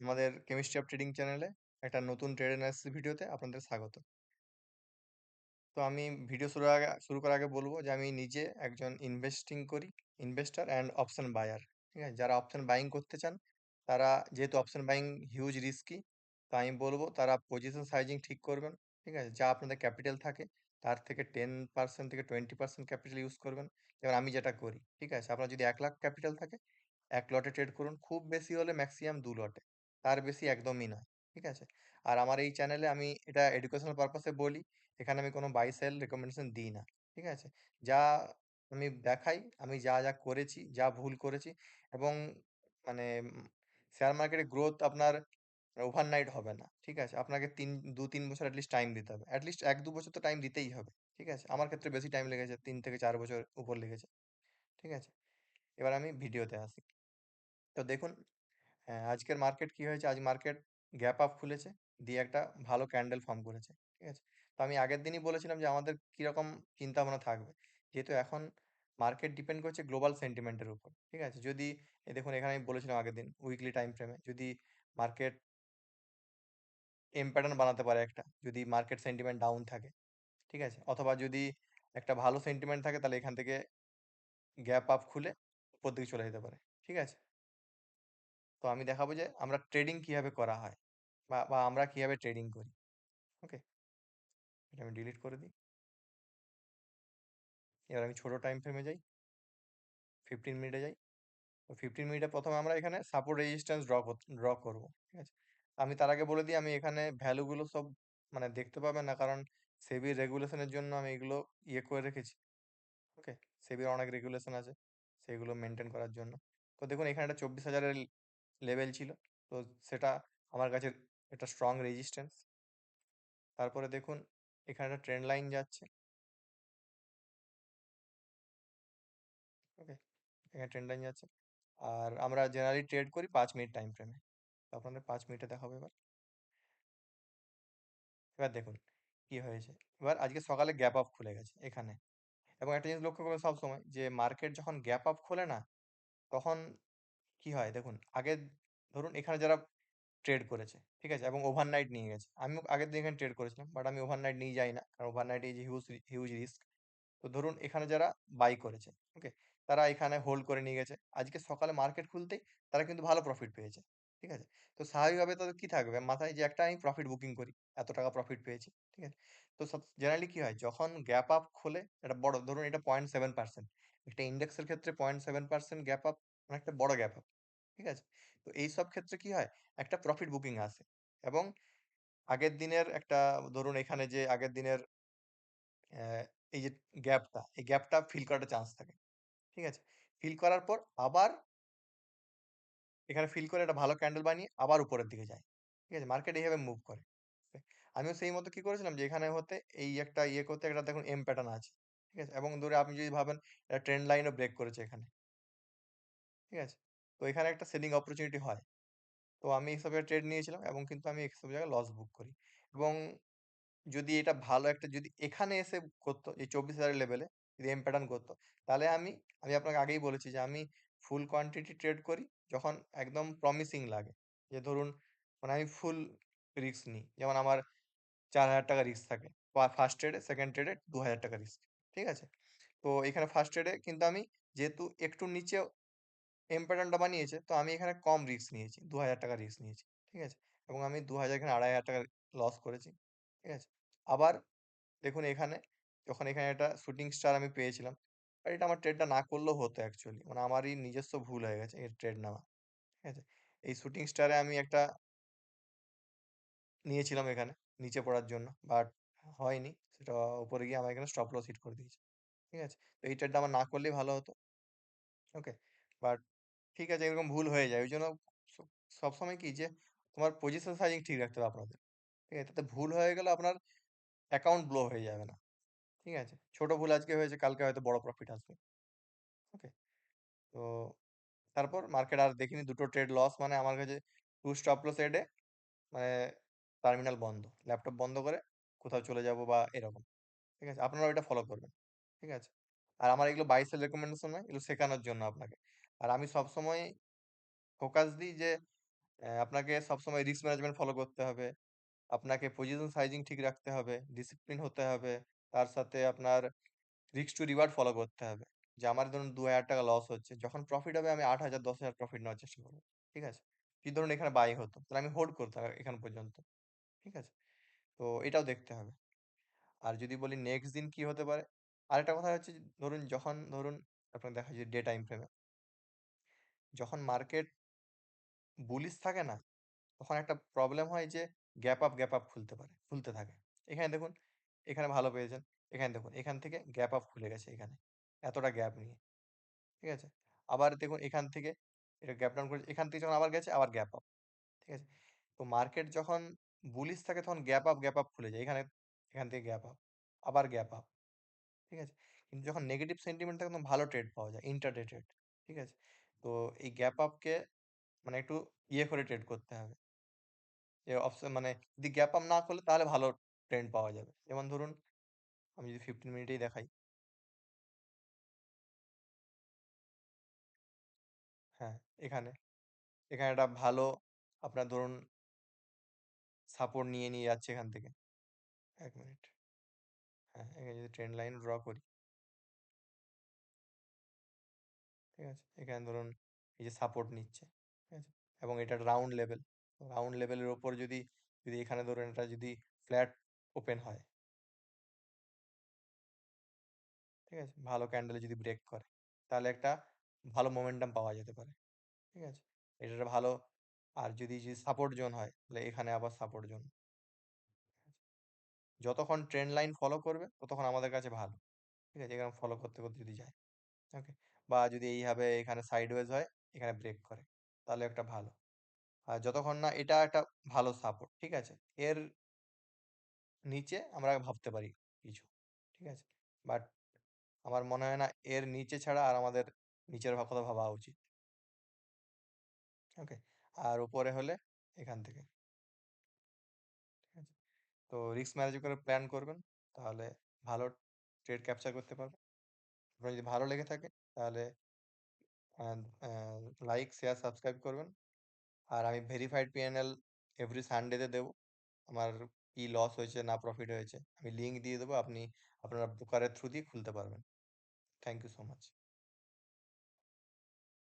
আমাদের chemistry of trading চ্যানেলে একটা নতুন ট্রেড অ্যানালিসিস ভিডিওতে আপনাদের স্বাগত। তো আমি ভিডিও শুরু করার আগে বলবো যে আমি নিজে একজন ইনভেস্টার অ্যান্ড অপশন বায়ার। ঠিক আছে, যারা অপশন বাইং করতে চান তারা, যেহেতু অপশন বাইং হিউজ রিস্কি, তো আমি বলবো তারা পজিশন সাইজিং ঠিক করবেন। ঠিক আছে, যা আপনাদের ক্যাপিটাল থাকে তার থেকে 10% থেকে 20% ক্যাপিটাল ইউজ করবেন, যেমন আমি যেটা করি। ঠিক আছে, আপনার যদি 1 লাখ ক্যাপিটাল থাকে 1 লটে ট্রেড করুন, খুব বেশি হলে ম্যাক্সিমাম 2 লটে, তার বেশি একদমই নয়। ঠিক আছে, আর আমার এই চ্যানেলে আমি এটা এডুকেশনাল পারপাসে বলি, এখানে আমি কোনো বাই সেল রেকমেন্ডেশন দিই না। ঠিক আছে, যা আমি দেখাই, আমি যা যা করেছি, যা ভুল করেছি, এবং মানে শেয়ার মার্কেটে গ্রোথ আপনার ওভারনাইট হবে না। ঠিক আছে, আপনাকে 2-3 বছর অ্যাটলিস্ট টাইম দিতে হবে, অ্যাটলিস্ট 1-2 বছর তো টাইম দিতেই হবে। ঠিক আছে, আমার ক্ষেত্রে বেশি টাইম লেগেছে, 3 থেকে 4 বছর উপর লেগেছে। ঠিক আছে, এবার আমি ভিডিওতে আসি। তো দেখুন, আজকের মার্কেট কি হয়েছে, আজ মার্কেট গ্যাপ আপ খুলেছে, দিয়ে একটা ভালো ক্যান্ডেল ফর্ম করেছে। ঠিক আছে, তো আমি আগের দিনই বলেছিলাম যে আমাদের কিরকম চিন্তা ভাবনা থাকবে, যেহেতু এখন মার্কেট ডিপেন্ড করছে গ্লোবাল সেন্টিমেন্টের উপর। ঠিক আছে, যদি দেখুন এখানে আমি বলেছিলাম আগের দিন উইকলি টাইম ফ্রেমে, যদি মার্কেট এম প্যাটার্ন বানাতে পারে একটা, যদি মার্কেট সেন্টিমেন্ট ডাউন থাকে। ঠিক আছে, অথবা যদি একটা ভালো সেন্টিমেন্ট থাকে, তাহলে এখান থেকে গ্যাপ আপ খুলে উপর দিকে চলে যেতে পারে। ঠিক আছে, তো আমি দেখাবো যে আমরা ট্রেডিং কিভাবে করা হয়, বা আমরা কিভাবে ট্রেডিং করি। ওকে, এটা আমি ডিলিট করে দিই। এবার আমি ছোট টাইম ফ্রেমে যাই, 15 মিনিটে যাই। তো 15 মিনিটে প্রথমে আমরা এখানে সাপোর্ট রেজিস্ট্যান্স ড্র করবো। ঠিক আছে, আমি তার আগে বলে দিই, আমি এখানে ভ্যালুগুলো সব মানে দেখতে পাবেন না, কারণ সেবির রেগুলেশনের জন্য আমি এগুলো ইয়ে করে রেখেছি। ওকে, সেবির অনেক রেগুলেশন আছে সেগুলো মেনটেন করার জন্য। তো দেখুন এখানে একটা 24,000-এর লেভেল ছিল, তো সেটা আমার কাছে একটা স্ট্রং রেজিস্ট্যান্স। তারপরে দেখুন এখানে একটা ট্রেন্ড লাইন যাচ্ছে। ওকে, এখানে ট্রেন্ড লাইন যাচ্ছে, আর আমরা জেনারেলি ট্রেড করি 5 মিনিট টাইম ফ্রেমে। তো আপনাদের 5 মিনিটে দেখাবো এবার। এবার দেখুন কি হয়েছে, এবার আজকে সকালে গ্যাপ আপ খুলে গেছে এখানে। এবং একটা জিনিস লক্ষ্য করবেন সবসময়, যে মার্কেট যখন গ্যাপ আপ খোলে না, তখন কি হয় দেখুন, আগে ধরুন এখানে যারা ট্রেড করেছে, ঠিক আছে, এবং ওভারনাইট নিয়ে গেছে, আমি আগের দিন এখানে ট্রেড করেছিলাম, বাট আমি ওভারনাইট নিয়ে যাই না, কারণ ওভারনাইট এই যে হিউজ হিউজ রিস্ক। তো ধরুন এখানে যারা বাই করেছে, ওকে, তারা এখানে হোল্ড করে নিয়ে গেছে, আজকে সকালে মার্কেট খুলতেই তারা কিন্তু ভালো প্রফিট পেয়েছে। ঠিক আছে, তো স্বাভাবিকভাবে তাদের কি থাকবে মাথায়, যে একটা আমি প্রফিট বুকিং করি, এত টাকা প্রফিট পেয়েছি। ঠিক আছে, তো সব জেনারেলি কি হয়, যখন গ্যাপ আপ খোলে, এটা বড়, ধরুন এটা 0.7%, একটা ইন্ডেক্সের ক্ষেত্রে 0.7% গ্যাপ আপ মানে একটা বড় গ্যাপ আপ। ঠিক আছে, তো এই সব ক্ষেত্রে কি হয়, একটা প্রফিট বুকিং আসে, এবং আগের দিনের একটা, ধরুন এখানে যে আগের দিনের আহ, এই যে এই গ্যাপটা ফিল করার চান্স থাকে। ঠিক আছে, ফিল করার পর আবার এখানে ফিল করে একটা ভালো ক্যান্ডেল বানিয়ে আবার উপরের দিকে যায়। ঠিক আছে, মার্কেট এইভাবে মুভ করে। আমিও সেই মতো কি করেছিলাম, যে এখানে হতে এই একটা ইয়ে করতে একটা দেখুন এম প্যাটার্ন আছে। ঠিক আছে, এবং ধরে আপনি যদি ভাবেন একটা ট্রেন্ড লাইনও ব্রেক করেছে এখানে। ঠিক আছে, তো এখানে একটা সেলিং অপরচুনিটি হয়, তো আমি এইসব ট্রেড নিয়েছিলাম, এবং কিন্তু আমি এইসব জায়গায় লস বুক করি। এবং যদি এটা ভালো একটা, যদি এখানে এসে করতো এই 24,000 লেভেলে, যদি এম প্যাটার্ন করতো, তাহলে আমি আমি আপনাকে আগেই বলেছি যে আমি ফুল কোয়ান্টিটি ট্রেড করি যখন একদম প্রমিসিং লাগে, যে ধরুন মানে আমি ফুল রিস্ক নিই, যেমন আমার 4,000 টাকা রিস্ক থাকে ফার্স্ট ট্রেডে, সেকেন্ড ট্রেডে 2,000 টাকা রিস্ক। ঠিক আছে, তো এখানে ফার্স্ট ট্রেডে কিন্তু আমি, যেহেতু একটু নিচে এম প্যাটার্নটা বানিয়েছে, তো আমি এখানে কম রিস্ক নিয়েছি, 2,000 টাকা রিস্ক নিয়েছি। ঠিক আছে, এবং আমি 2,000 এখানে 2,500 টাকা লস করেছি। ঠিক আছে, আবার দেখুন এখানে, যখন এখানে একটা শুটিং স্টার আমি পেয়েছিলাম, আর এটা আমার ট্রেডটা না করলেও হতো অ্যাকচুয়ালি, মানে আমারই নিজস্ব ভুল হয়ে গেছে এর ট্রেড নেওয়া। ঠিক আছে, এই শুটিং স্টারে আমি একটা নিয়েছিলাম এখানে নিচে পড়ার জন্য, বাট হয়নি সেটা, উপরে গিয়ে আমার এখানে স্টপ লস হিট করে দিয়েছে। ঠিক আছে, তো এই ট্রেডটা আমার না করলেই ভালো হতো। ওকে, বাট ঠিক আছে, এরকম ভুল হয়ে যায়, ওই জন্য সবসময় কি, যে তোমার পজিশন সাইজিং ঠিক রাখতে হবে আপনাদের। ঠিক আছে, তাতে ভুল হয়ে গেলে আপনার অ্যাকাউন্ট ব্লো হয়ে যাবে না। ঠিক আছে, ছোট ভুল আজকে হয়েছে, কালকে হয়তো বড় প্রফিট আসবে। ওকে, তো তারপর মার্কেট আর দেখিনি, দুটো ট্রেড লস, মানে আমার কাছে টু স্টপ লস এডে, মানে টার্মিনাল বন্ধ, ল্যাপটপ বন্ধ করে কোথাও চলে যাব বা এরকম। ঠিক আছে, আপনারা ওইটা ফলো করবেন। ঠিক আছে, আর আমার এগুলো বাইসেল রেকমেন্ডেশন নয়, এগুলো শেখানোর জন্য আপনাকে। আর আমি সবসময় ফোকাস দিই যে আপনাকে সবসময় রিস্ক ম্যানেজমেন্ট ফলো করতে হবে। আপনাকে পজিশন সাইজিং ঠিক রাখতে হবে, ডিসিপ্লিন হতে হবে। তার সাথে আপনার রিস্ক টু রিওয়ার্ড ফলো করতে হবে। যে আমার ধরুন ৳২,০০০ লস হচ্ছে। যখন প্রফিট হবে আমি ৮,০০০ ১০,০০০ প্রফিট নেওয়ার চেষ্টা করব। ঠিক আছে? যদি ধরুন এখানে বাইং হতো, তাহলে আমি হোল্ড করতাম এখান পর্যন্ত। ঠিক আছে? তো এটাও দেখতে হবে। আর যদি বলি নেক্সট দিন কি হতে পারে? আরেকটা কথা হচ্ছে যে ধরুন যখন ধরুন আপনার দেখা যায় ডে টাইম ফ্রেমে যখন মার্কেট বুলিশ থাকে না? তখন একটা প্রবলেম হয় যে গ্যাপ আপ খুলতে পারে, খুলতে থাকে। এখানে দেখুন, এখানে ভালো পেয়েছেন। এখানে দেখুন, এখান থেকে গ্যাপ আপ খুলে গেছে এখানে। এতটা গ্যাপ নিয়ে। ঠিক আছে? আবার দেখুন এখান থেকে এটা গ্যাপ ডাউন করেছে। এখান থেকে যখন আবার গেছে আবার গ্যাপ আপ। ঠিক আছে? তো মার্কেট যখন বুলিশ থাকে তখন গ্যাপ আপ খুলে যায়। এখান থেকে গ্যাপ আপ। আবার গ্যাপ আপ। ঠিক আছে? কিন্তু যখন নেগেটিভ সেন্টিমেন্ট থাকে তখন ভালো ট্রেড পাওয়া যায়। Intraday trade. ঠিক আছে? তো এই গ্যাপ আপকে মানে একটু ইয়ে করে ট্রেড করতে হবে। যে মানে যদি গ্যাপ আপ না খোলে তাহলে ভালো ট্রেন্ড পাওয়া যাবে। যেমন ধরুন আমি যদি 15 মিনিটেই দেখাই, হ্যাঁ, এখানে, এখানে একটা ভালো আপনার ধরুন সাপোর্ট নিয়ে যাচ্ছে এখান থেকে। ১ মিনিট। হ্যাঁ, এখানে যদি ট্রেন্ড লাইন ড্র করি, ঠিক আছে? এখানে ধরুন এই যে সাপোর্ট নিচ্ছে, ঠিক আছে? এবং এটা রাউন্ড লেভেল। রাউন্ড লেভেলের উপর যদি এখানে ধরুন এটা যদি ফ্ল্যাট ওপেন হয়, ঠিক আছে? ভালো ক্যান্ডেলে যদি ব্রেক করে, তাহলে একটা ভালো মোমেন্টাম পাওয়া যেতে পারে। ঠিক আছে? এটা একটা ভালো আর যদি সাপোর্ট জোন হয়, তাহলে এখানে আবার সাপোর্ট জোন। যতক্ষণ ট্রেন্ড লাইন ফলো করবে, ততক্ষণ আমাদের কাছে ভালো। ঠিক আছে? এরকম ফলো করতে, করতে যদি যায়। ওকে? বা যদি এইভাবে এখানে সাইডওয়েজ হয়, এখানে ব্রেক করে, তাহলে একটা ভালো। আর যতক্ষণ না এটা একটা ভালো সাপোর্ট। ঠিক আছে? এর নিচে আমরা ভাবতে পারি কিছু। ঠিক আছে? বাট আমার মনে হয় না এর নিচে ছাড়া আর আমাদের নিচের কথা ভাবা উচিত। ওকে? আর উপরে হলে এখান থেকে। ঠিক আছে? তো রিস্ক ম্যানেজ করে প্ল্যান করবেন। তাহলে ভালো ট্রেড ক্যাপচার করতে পারবেন। আপনার যদি ভালো লেগে থাকে তাহলে লাইক, শেয়ার, সাবস্ক্রাইব করবেন। আর আমি ভেরিফাইড পিএনএল এভরি সানডেতে দেবো। আমার কি লস হয়েছে না প্রফিট হয়েছে। আমি লিঙ্ক দিয়ে দেবো। আপনি আপনার ব্রোকারের থ্রু দিয়ে খুলতে পারবেন। Thank you so much.